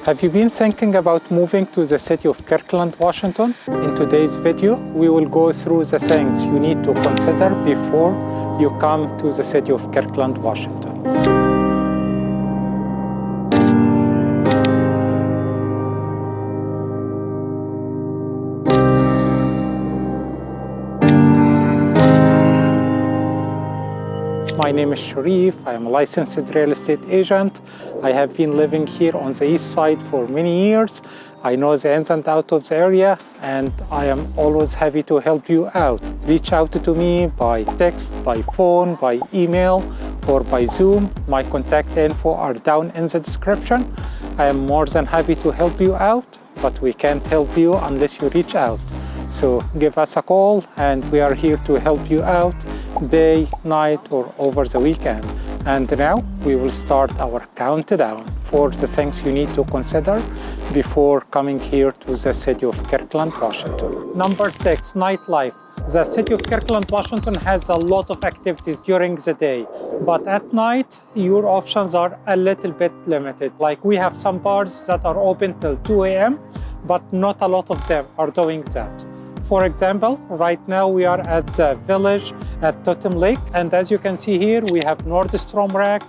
Have you been thinking about moving to the city of Kirkland, Washington? In today's video, we will go through the things you need to consider before you come to the city of Kirkland, Washington. My name is Sherief. I am a licensed real estate agent. I have been living here on the east side for many years. I know the ins and outs of the area, and I am always happy to help you out. Reach out to me by text, by phone, by email, or by Zoom. My contact info are down in the description. I am more than happy to help you out, but we can't help you unless you reach out. So give us a call, and we are here to help you out day, night, or over the weekend. And now we will start our countdown for the things you need to consider before coming here to the city of Kirkland, Washington. Number 6, nightlife. The city of Kirkland, Washington has a lot of activities during the day, but at night, your options are a little bit limited. Like we have some bars that are open till 2 a.m., but not a lot of them are doing that. For example, right now we are at the village at Totem Lake, and as you can see here, we have Nordstrom Rack,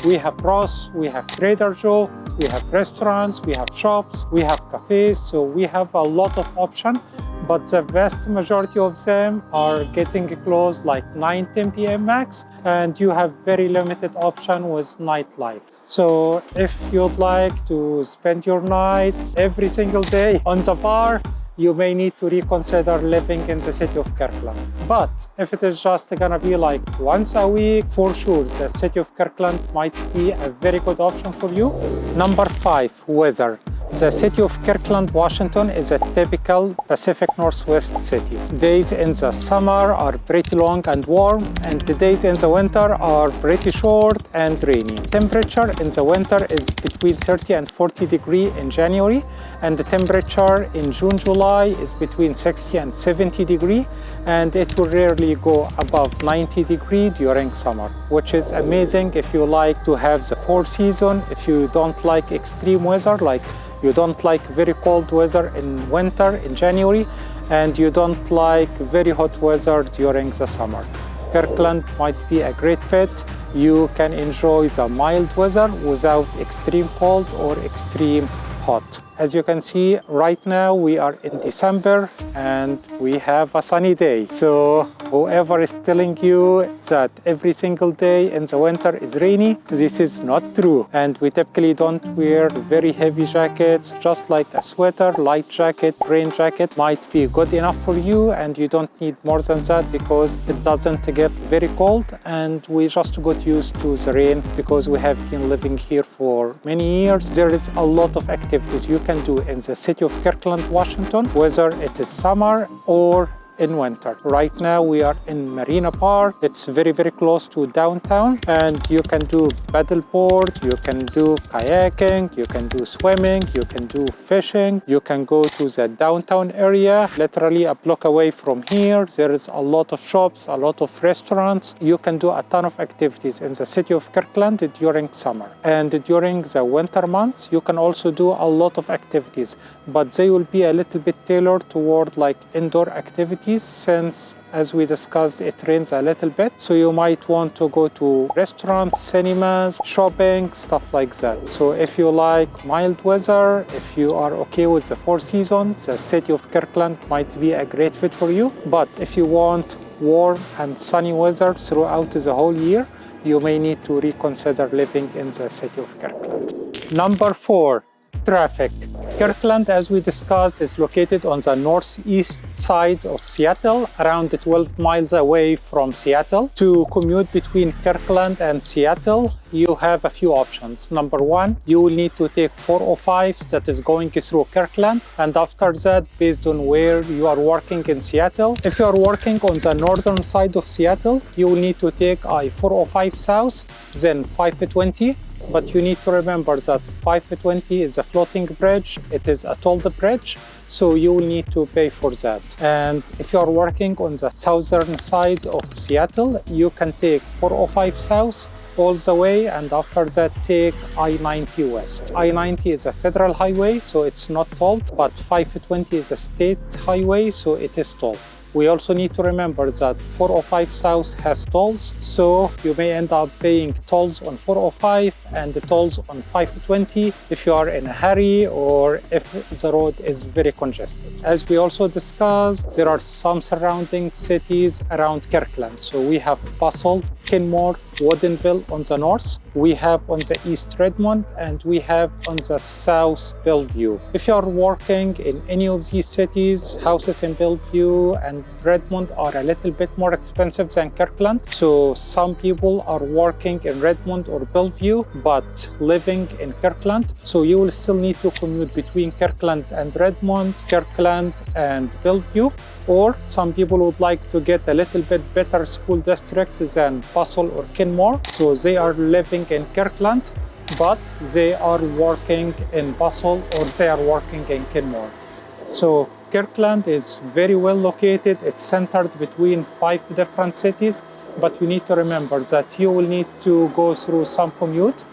we have Ross, we have Trader Joe, we have restaurants, we have shops, we have cafes, so we have a lot of options, but the vast majority of them are getting closed like 9-10 p.m. max, and you have very limited option with nightlife. So if you'd like to spend your night every single day on the bar, you may need to reconsider living in the city of Kirkland. But if it is just gonna be like once a week, for sure, the city of Kirkland might be a very good option for you. Number 5, weather. The city of Kirkland, Washington is a typical Pacific Northwest city. Days in the summer are pretty long and warm, and the days in the winter are pretty short and rainy. Temperature in the winter is between 30 and 40 degrees in January, and the temperature in June, July is between 60 and 70 degrees, and it will rarely go above 90 degrees during summer, which is amazing if you like to have the 4 seasons, if you don't like extreme weather, like you don't like very cold weather in winter, in January, and you don't like very hot weather during the summer. Kirkland might be a great fit. You can enjoy the mild weather without extreme cold or extreme hot. As you can see, right now we are in December and we have a sunny day. So whoever is telling you that every single day in the winter is rainy, this is not true. And we typically don't wear very heavy jackets, just like a sweater, light jacket, rain jacket might be good enough for you, and you don't need more than that because it doesn't get very cold, and we just got used to the rain because we have been living here for many years. There is a lot of activities you can do in the city of Kirkland, Washington, whether it is summer or in winter. Right now we are in Marina Park. It's very, very close to downtown, and you can do paddleboard, you can do kayaking, you can do swimming, you can do fishing, you can go to the downtown area, literally a block away from here. There is a lot of shops, a lot of restaurants. You can do a ton of activities in the city of Kirkland during summer. And during the winter months, you can also do a lot of activities, but they will be a little bit tailored toward like indoor activities, since, as we discussed, it rains a little bit. So you might want to go to restaurants, cinemas, shopping, stuff like that. So if you like mild weather, if you are okay with the 4 seasons, the city of Kirkland might be a great fit for you. But if you want warm and sunny weather throughout the whole year, you may need to reconsider living in the city of Kirkland. Number 4, traffic. Kirkland, as we discussed, is located on the northeast side of Seattle, around 12 miles away from Seattle. To commute between Kirkland and Seattle, you have a few options. Number 1, you will need to take 405 that is going through Kirkland, and after that, based on where you are working in Seattle, if you are working on the northern side of Seattle, you will need to take I-405 south, then 520. But you need to remember that 520 is a floating bridge, it is a tolled bridge, so you will need to pay for that. And if you are working on the southern side of Seattle, you can take 405 south all the way, and after that take I-90 West. I-90 is a federal highway, so it's not tolled, but 520 is a state highway, so it is tolled. We also need to remember that 405 South has tolls, so you may end up paying tolls on 405 and the tolls on 520 if you are in a hurry or if the road is very congested. As we also discussed, there are some surrounding cities around Kirkland. So we have Bustle, Kenmore, Woodinville on the north, we have on the east Redmond, and we have on the south Bellevue. If you are working in any of these cities, houses in Bellevue and Redmond are a little bit more expensive than Kirkland. So some people are working in Redmond or Bellevue but living in Kirkland. So you will still need to commute between Kirkland and Redmond, Kirkland and Bellevue. Or some people would like to get a little bit better school district than Bustle or Kenmore. So they are living in Kirkland, but they are working in Bustle or they are working in Kenmore. So Kirkland is very well located. It's centered between 5 different cities, but you need to remember that you will need to go through some commute.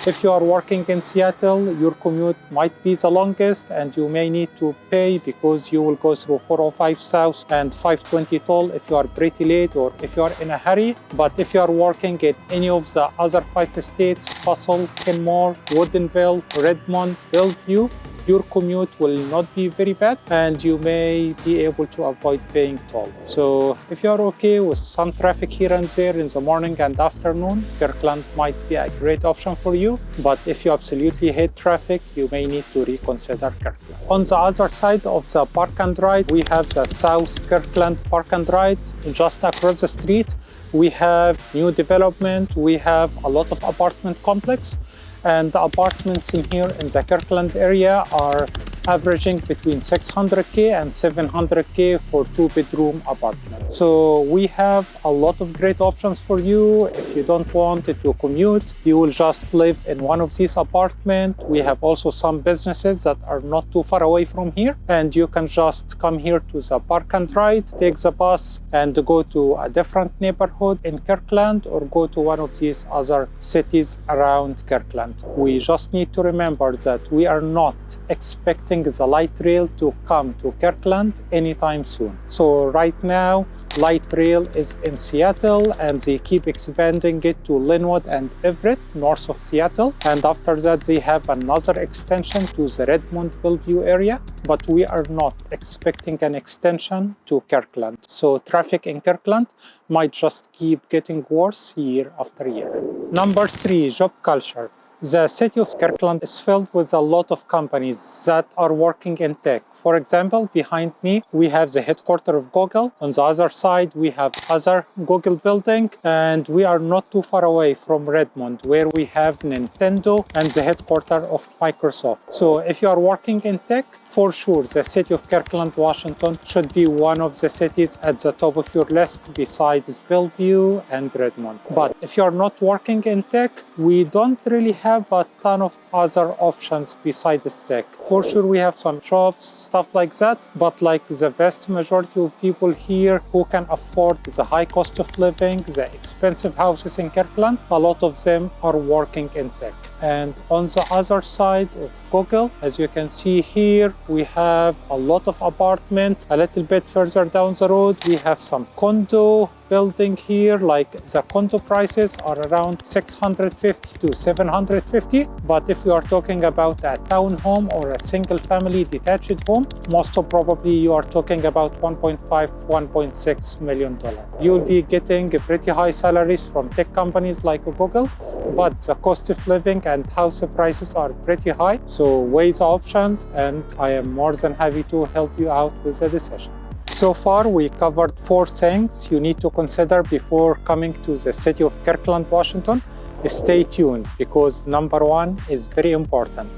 If you are working in Seattle, your commute might be the longest and you may need to pay because you will go through 405 South and 520 toll if you are pretty late or if you are in a hurry. But if you are working in any of the other 5 states, Bustle, Kenmore, Woodinville, Redmond, Bellevue, your commute will not be very bad and you may be able to avoid paying toll. So if you are okay with some traffic here and there in the morning and afternoon, Kirkland might be a great option for you. But if you absolutely hate traffic, you may need to reconsider Kirkland. On the other side of the Park and Ride, we have the South Kirkland Park and Ride just across the street. We have new development, we have a lot of apartment complex. And the apartments in here in the Kirkland area are averaging between 600K and 700K for 2-bedroom apartments. So we have a lot of great options for you. If you don't want to commute, you will just live in one of these apartments. We have also some businesses that are not too far away from here, and you can just come here to the Park and Ride, take the bus and go to a different neighborhood in Kirkland or go to one of these other cities around Kirkland. We just need to remember that we are not expecting the light rail to come to Kirkland anytime soon. So right now, light rail is in Seattle and they keep expanding it to Linwood and Everett, north of Seattle. And after that, they have another extension to the Redmond Bellevue area, but we are not expecting an extension to Kirkland. So traffic in Kirkland might just keep getting worse year after year. Number 3, job culture. The city of Kirkland is filled with a lot of companies that are working in tech. For example, behind me, we have the headquarters of Google. On the other side, we have other Google building, and we are not too far away from Redmond, where we have Nintendo and the headquarters of Microsoft. So if you are working in tech, for sure, the city of Kirkland, Washington should be one of the cities at the top of your list besides Bellevue and Redmond. But if you are not working in tech, we don't really have a ton of other options besides tech. For sure, we have some jobs, stuff like that, but like the vast majority of people here who can afford the high cost of living, the expensive houses in Kirkland, a lot of them are working in tech. And on the other side of Google, as you can see here, we have a lot of apartments. A little bit further down the road, we have some condo building here. Like the condo prices are around 650 to 750. But if you are talking about a townhome or a single family detached home, most probably you are talking about $1.5, $1.6 million. You'll be getting pretty high salaries from tech companies like Google, but the cost of living and house prices are pretty high. So weigh the options, and I am more than happy to help you out with the decision. So far, we covered 4 things you need to consider before coming to the city of Kirkland, Washington. Stay tuned because number 1 is very important.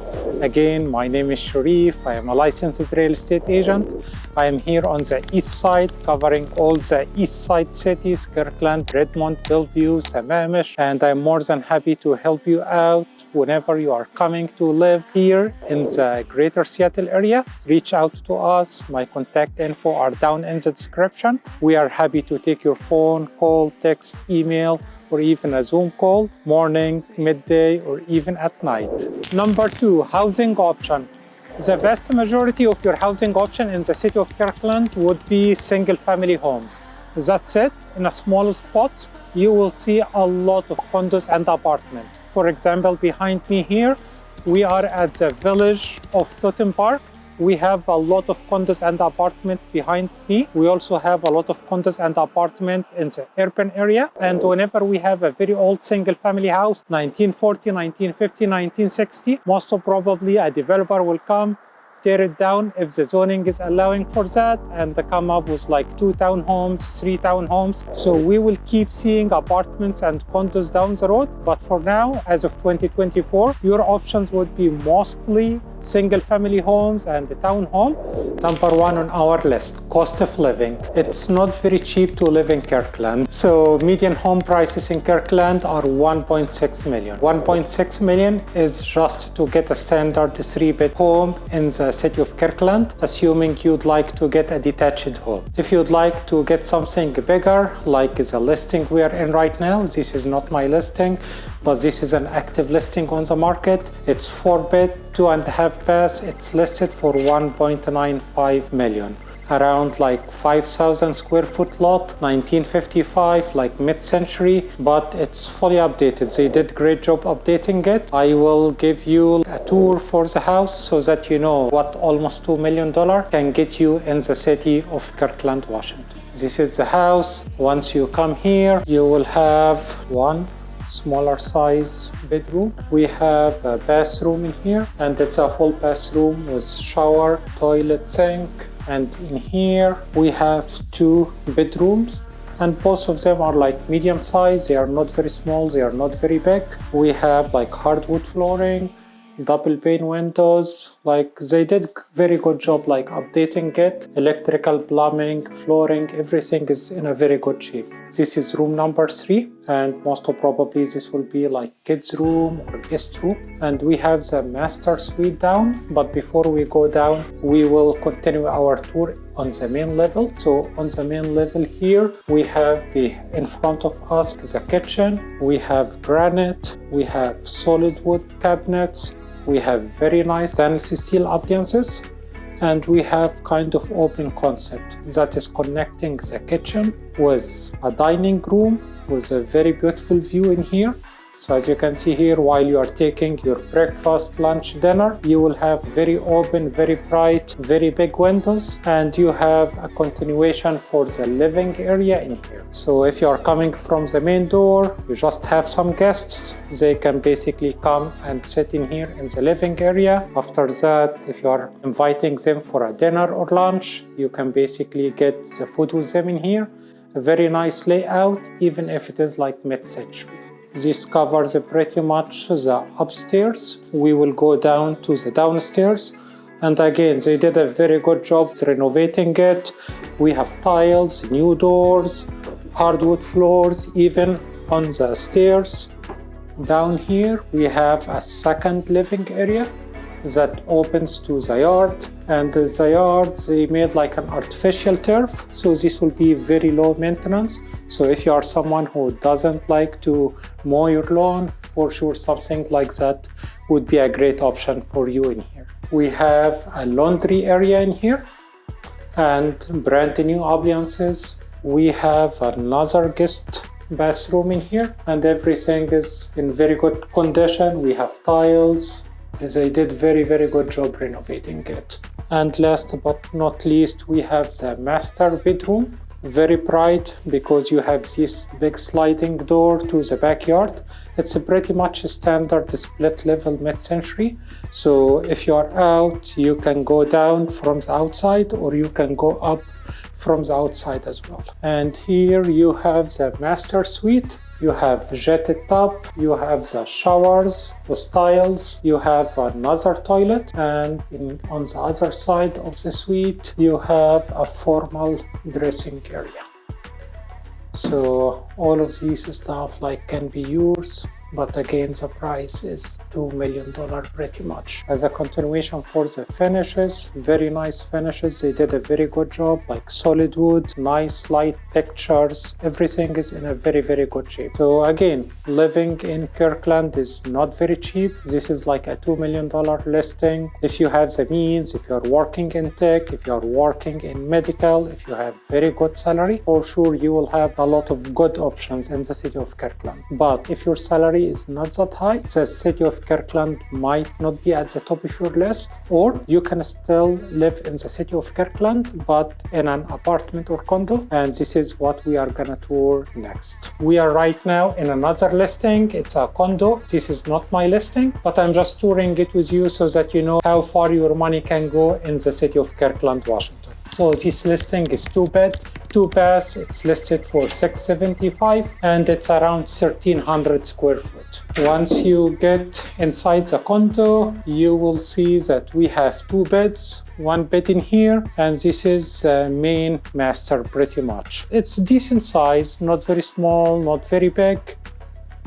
Again, my name is Sherief. I am a licensed real estate agent. I am here on the east side covering all the east side cities, Kirkland, Redmond, Bellevue, Sammamish, and I'm more than happy to help you out whenever you are coming to live here in the Greater Seattle area. Reach out to us. My contact info are down in the description. We are happy to take your phone, call, text, email, or even a Zoom call, morning, midday, or even at night. Number 2, housing option. The vast majority of your housing option in the city of Kirkland would be single-family homes. That said, in a small spot, you will see a lot of condos and apartments. For example, behind me here, we are at the village of Totem Park. We have a lot of condos and apartments behind me. We also have a lot of condos and apartments in the urban area. And whenever we have a very old single-family house, 1940, 1950, 1960, most probably a developer will come, tear it down if the zoning is allowing for that, and they come up with like 2 townhomes, 3 townhomes. So we will keep seeing apartments and condos down the road. But for now, as of 2024, your options would be mostly single-family homes and the townhome. Number 1 on our list, cost of living. It's not very cheap to live in Kirkland. So median home prices in Kirkland are 1.6 million. 1.6 million is just to get a standard 3-bed home in the city of Kirkland, assuming you'd like to get a detached home. If you'd like to get something bigger, like the listing we are in right now, this is not my listing, but this is an active listing on the market. It's 4-bed, 2.5 baths. It's listed for 1.95 million. Around like 5,000 square foot lot, 1955, like mid-century, but it's fully updated. They did great job updating it. I will give you a tour for the house so that you know what almost $2 million can get you in the city of Kirkland, Washington. This is the house. Once you come here, you will have one smaller size bedroom. We have a bathroom in here, and it's a full bathroom with shower, toilet, sink. And in here we have 2 bedrooms, and both of them are like medium size. They are not very small, they are not very big. We have like hardwood flooring, double pane windows. Like they did very good job like updating it. Electrical, plumbing, flooring, everything is in a very good shape. This is room number 3, and most probably this will be like kids room or guest room. And we have the master suite down, but before we go down, we will continue our tour on the main level. So on the main level here, we have in front of us the kitchen. We have granite, we have solid wood cabinets, we have very nice stainless steel appliances, and we have kind of open concept that is connecting the kitchen with a dining room with a very beautiful view in here. So as you can see here, while you are taking your breakfast, lunch, dinner, you will have very open, very bright, very big windows, and you have a continuation for the living area in here. So if you are coming from the main door, you just have some guests, they can basically come and sit in here in the living area. After that, if you are inviting them for a dinner or lunch, you can basically get the food with them in here. A very nice layout, even if it is like mid-century. This covers pretty much the upstairs. We will go down to the downstairs. And again, they did a very good job renovating it. We have tiles, new doors, hardwood floors, even on the stairs. Down here, we have a second living area that opens to the yard. And the yard, they made like an artificial turf. So this will be very low maintenance. So if you are someone who doesn't like to mow your lawn, for sure something like that would be a great option for you in here. We have a laundry area in here and brand new appliances. We have another guest bathroom in here, and everything is in very good condition. We have tiles. They did very good job renovating it. And last but not least, we have the master bedroom. Very bright because you have this big sliding door to the backyard. It's a pretty much standard split level mid-century. So if you are out, you can go down from the outside or you can go up from the outside as well. And here you have the master suite. You have jetted tub, you have the showers with tiles, you have another toilet, and on the other side of the suite, you have a formal dressing area. So all of these stuff like can be yours. but again, the price is $2 million pretty much. As a continuation for the finishes, very nice finishes. They did a very good job, like solid wood, nice light textures. Everything is in a very, very good shape. So again, living in Kirkland is not very cheap. This is like a $2 million listing. If you have the means, if you're working in tech, if you're working in medical, if you have very good salary, for sure you will have a lot of good options in the city of Kirkland. But if your salary is not that high, the city of Kirkland might not be at the top of your list, or you can still live in the city of Kirkland, but in an apartment or condo. And this is what we are gonna tour next. We are right now in another listing. It's a condo. This is not my listing, but I'm just touring it with you so that you know how far your money can go in the city of Kirkland, Washington. So this listing is 2-bed, 2-bath. It's listed for $675 and it's around 1,300 square foot. Once you get inside the condo, you will see that we have 2 beds, 1 bed in here, and this is the main master pretty much. It's decent size, not very small, not very big.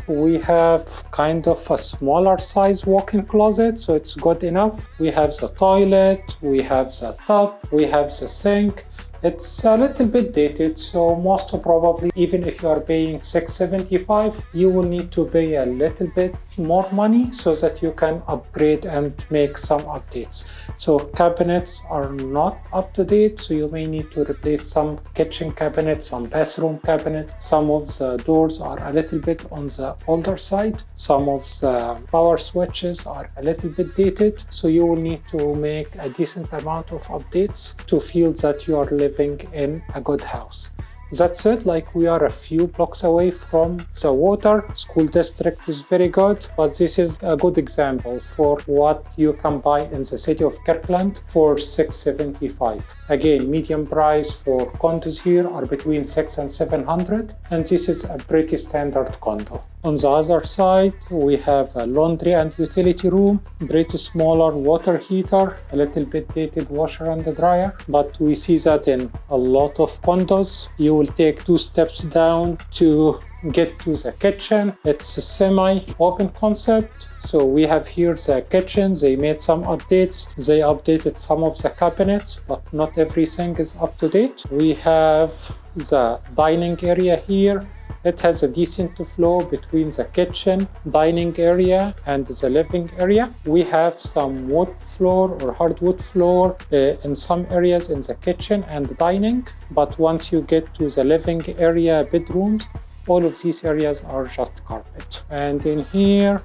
We have kind of a smaller size walk-in closet, so it's good enough. We have the toilet, we have the tub, we have the sink. It's a little bit dated, so most probably, even if you are paying $675, you will need to pay a little bit more money so that you can upgrade and make some updates. So cabinets are not up to date, so you may need to replace some kitchen cabinets, some bathroom cabinets. Some of the doors are a little bit on the older side. Some of the power switches are a little bit dated, so you will need to make a decent amount of updates to feel that you are living in a good house. That said, like, we are a few blocks away from the water. School district is very good, but this is a good example for what you can buy in the city of Kirkland for $675. Again, median price for condos here are between $600 and $700, and this is a pretty standard condo. On the other side, we have a laundry and utility room, pretty smaller water heater, a little bit dated washer and dryer, but we see that in a lot of condos. You will take 2 steps down to get to the kitchen. It's a semi-open concept. So we have here the kitchen. They made some updates. They updated some of the cabinets, but not everything is up to date. We have the dining area here. It has a decent flow between the kitchen, dining area, and the living area. We have some wood floor or hardwood floor in some areas in the kitchen and dining. But once you get to the living area, bedrooms, all of these areas are just carpet. And in here,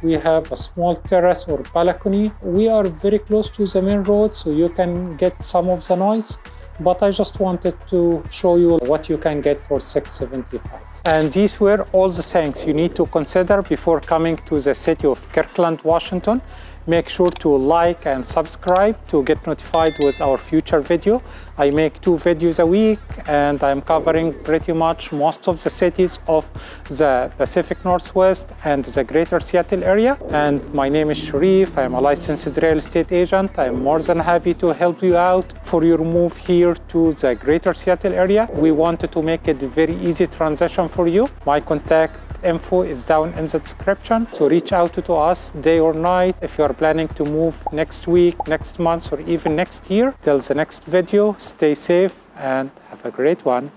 we have a small terrace or balcony. We are very close to the main road, so you can get some of the noise. But I just wanted to show you what you can get for $675. And these were all the things you need to consider before coming to the city of Kirkland, Washington. Make sure to like and subscribe to get notified with our future video. I make 2 videos a week and I'm covering pretty much most of the cities of the Pacific Northwest and the Greater Seattle area. And my name is Sherief. I'm a licensed real estate agent. I'm more than happy to help you out for your move here to the Greater Seattle area. We wanted to make it a very easy transition for you. My contact info is down in the description, so reach out to us day or night if you are planning to move next week, next month, or even next year. Till the next video, stay safe and have a great one.